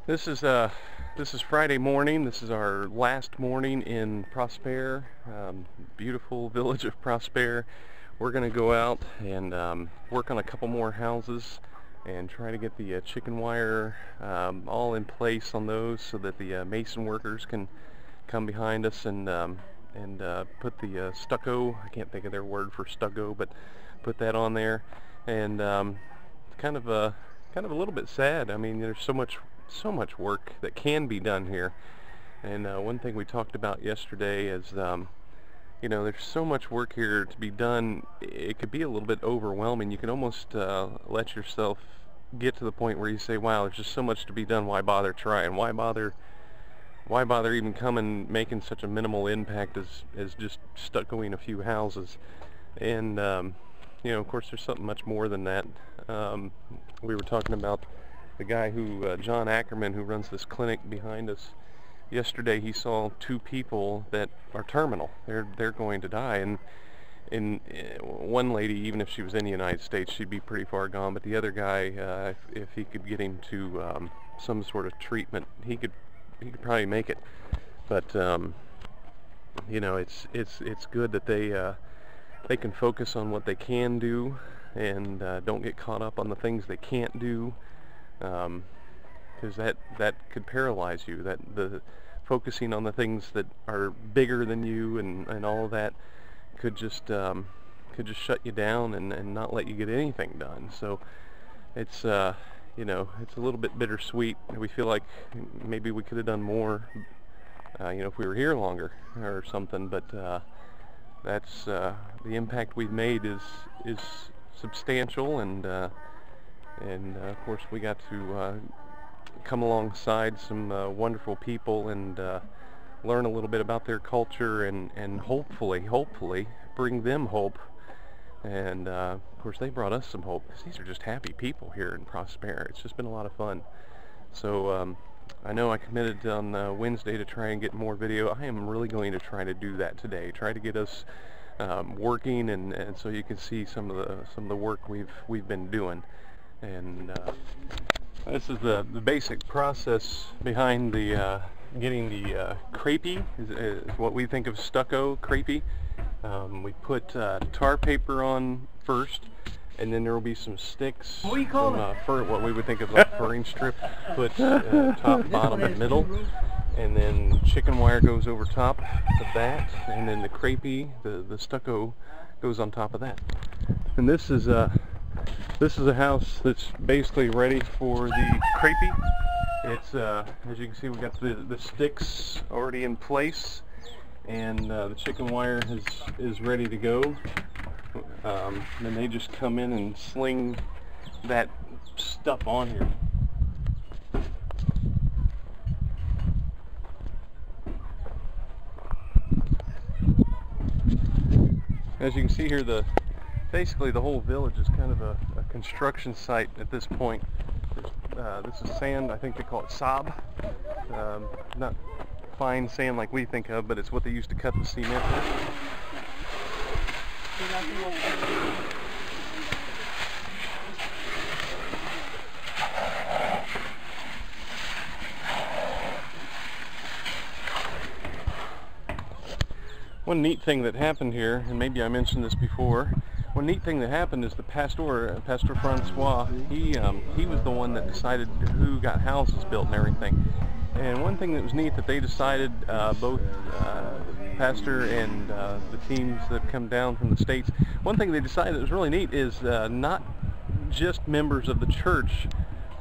This is Friday morning. This is our last morning in Prosper, beautiful village of Prosper. We're going to go out and work on a couple more houses and try to get the chicken wire all in place on those so that the mason workers can come behind us and put the stucco. I can't think of their word for stucco, but put that on there. And kind of a little bit sad. I mean, there's so much work that can be done here. And one thing we talked about yesterday is you know, there's so much work here to be done. It could be a little bit overwhelming. You can almost let yourself get to the point where you say, wow, there's just so much to be done, why bother trying? Why bother even coming, making such a minimal impact as just stuccoing a few houses? And you know, of course, there's something much more than that. We were talking about the guy who, John Ackerman, who runs this clinic behind us. Yesterday he saw two people that are terminal. They're going to die, and one lady, even if she was in the United States, she'd be pretty far gone. But the other guy, if he could get him to some sort of treatment, he could probably make it. But you know, it's good that they can focus on what they can do and don't get caught up on the things they can't do, because that could paralyze you. That the focusing on the things that are bigger than you and all of that could just shut you down and not let you get anything done. So it's you know, it's a little bit bittersweet. We feel like maybe we could have done more, you know, if we were here longer or something. But that's the impact we've made is substantial, and of course we got to come alongside some wonderful people and learn a little bit about their culture and hopefully bring them hope. And of course they brought us some hope, because these are just happy people here in Prosper. It's just been a lot of fun. So I know I committed on Wednesday to try and get more video. I am really going to try to do that today. Try to get us working, and so you can see some of the work we've been doing. And this is the basic process behind the getting the crepey, is what we think of stucco crepey. We put tar paper on first, and then there will be some sticks, what we would think of like furring strip, put top, bottom, and middle, and then chicken wire goes over top of that, and then the crepey, the stucco, goes on top of that. And this is a house that's basically ready for the crepey. It's as you can see, we've got the sticks already in place, and the chicken wire is ready to go. Then they just come in and sling that stuff on here. As you can see here, basically the whole village is kind of a construction site at this point. This is sand. I think they call it sob. Not fine sand like we think of, but it's what they used to cut the cement with. One neat thing that happened here, and maybe I mentioned this before, one neat thing that happened is the Pastor Francois, he was the one that decided who got houses built and everything. And one thing that was neat that they decided, both Pastor and the teams that come down from the States, one thing they decided that was really neat is not just members of the church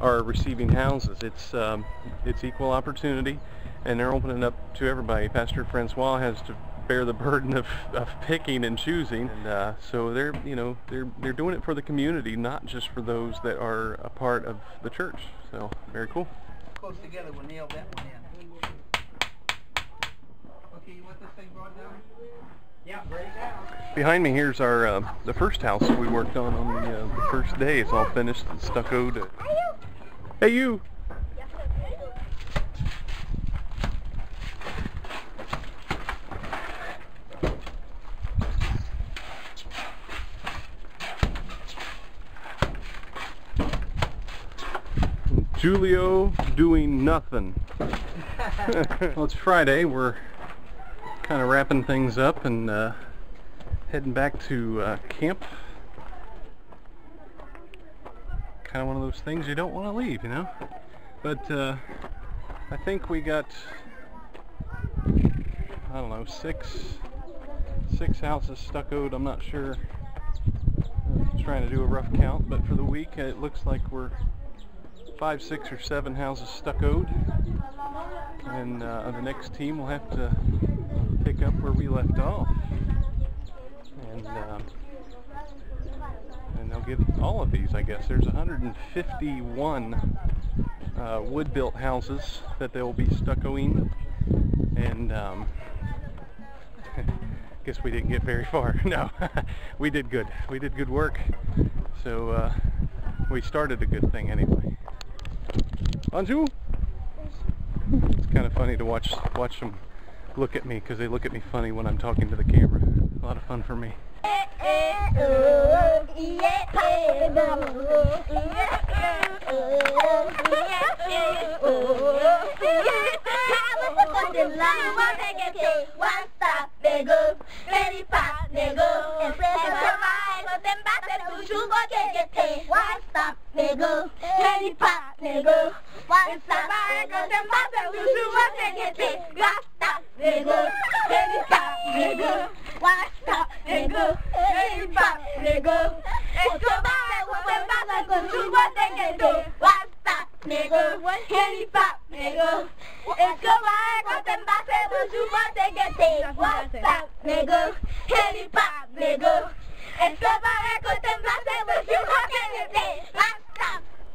are receiving houses. It's equal opportunity, and they're opening up to everybody. Pastor Francois has to bear the burden of picking and choosing, and so they're doing it for the community, not just for those that are a part of the church. So very cool. Close together, we'll nail that one in. Okay, you want this thing brought down? Yeah, bring it down. Behind me here's our the first house we worked on the first day. It's all finished and stuccoed. Hey you! Julio doing nothing. Well, it's Friday. We're kind of wrapping things up and heading back to camp. Kind of one of those things you don't want to leave, you know. But I think we got, I don't know, six houses stuccoed. I'm not sure. I'm trying to do a rough count, but for the week it looks like we're 5, 6, or 7 houses stuccoed, and the next team will have to pick up where we left off, and they'll get all of these, I guess. There's 151 wood-built houses that they'll be stuccoing, and guess we didn't get very far. No, we did good. We did good work, so we started a good thing anyway. Anju? It's kind of funny to watch them look at me, because they look at me funny when I'm talking to the camera. A lot of fun for me.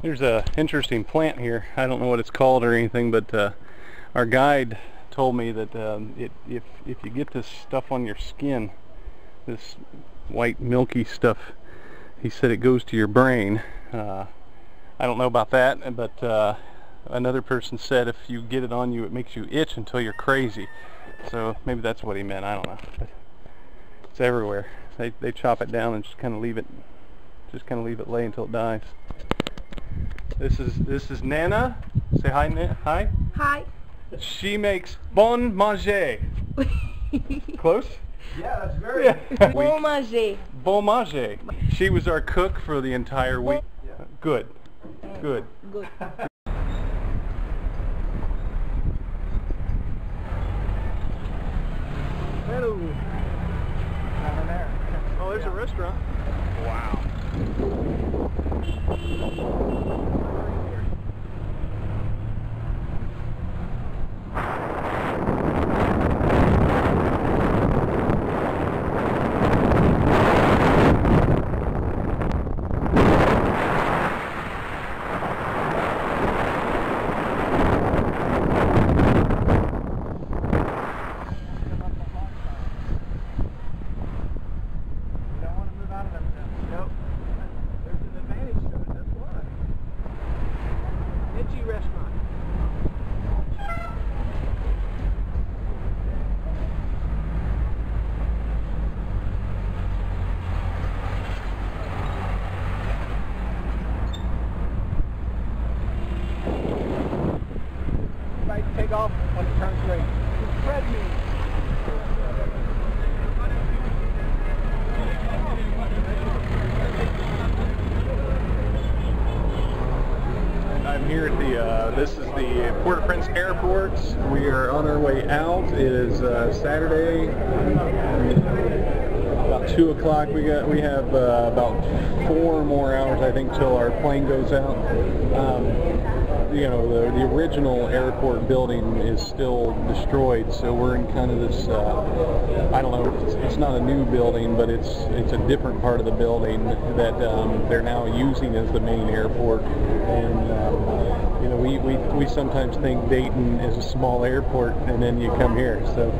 There's a interesting plant here. I don't know what it's called or anything, but our guide told me that if you get this stuff on your skin, this white milky stuff, he said it goes to your brain. I don't know about that, but another person said if you get it on you, it makes you itch until you're crazy. So maybe that's what he meant. I don't know. But it's everywhere. They chop it down and just kind of leave it lay until it dies. This is Nana. Say hi, hi. Hi. She makes bon manger. Close? Yeah, that's very Bon manger. Bon manger. She was our cook for the entire week. Yeah. Good. Good. Good. Hello. down there. Oh, there's a restaurant. Wow. Take off when it turns green. Spread me. I'm here at the, this is the Port-au-Prince Airport. We are on our way out. It is Saturday, about 2 o'clock. We have about 4 more hours, I think, till our plane goes out. You know, the original airport building is still destroyed, so we're in kind of this, I don't know, it's not a new building, but it's a different part of the building that they're now using as the main airport. And you know, we sometimes think Dayton is a small airport, and then you come here, so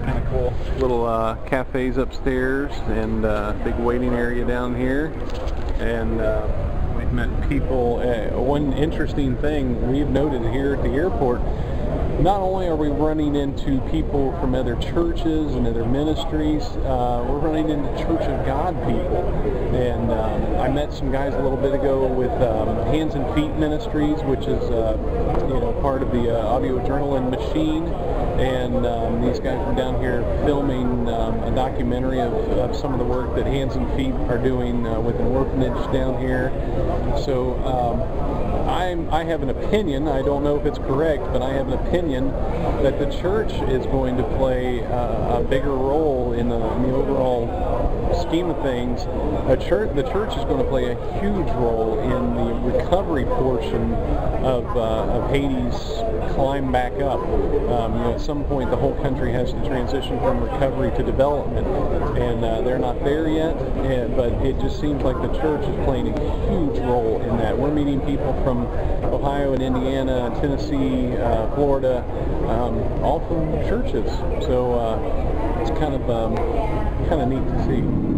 kind of cool. Little cafes upstairs, and big waiting area down here, and we've met people. One interesting thing we've noted here at the airport not only are we running into people from other churches and other ministries, we're running into Church of God people. And I met some guys a little bit ago with Hands and Feet Ministries, which is part of the audio journaling machine. And these guys were down here filming a documentary of some of the work that Hands and Feet are doing with an orphanage down here. So I have an opinion, I don't know if it's correct, but I have an opinion that the church is going to play a bigger role in the overall scheme of things. The church is going to play a huge role in the recovery portion of Haiti's climb back up. At some point the whole country has to transition from recovery to development, and they're not there yet, but it just seems like the church is playing a huge role in that. We're meeting people from Ohio and Indiana, Tennessee, Florida, all from churches. So it's kind of neat to see.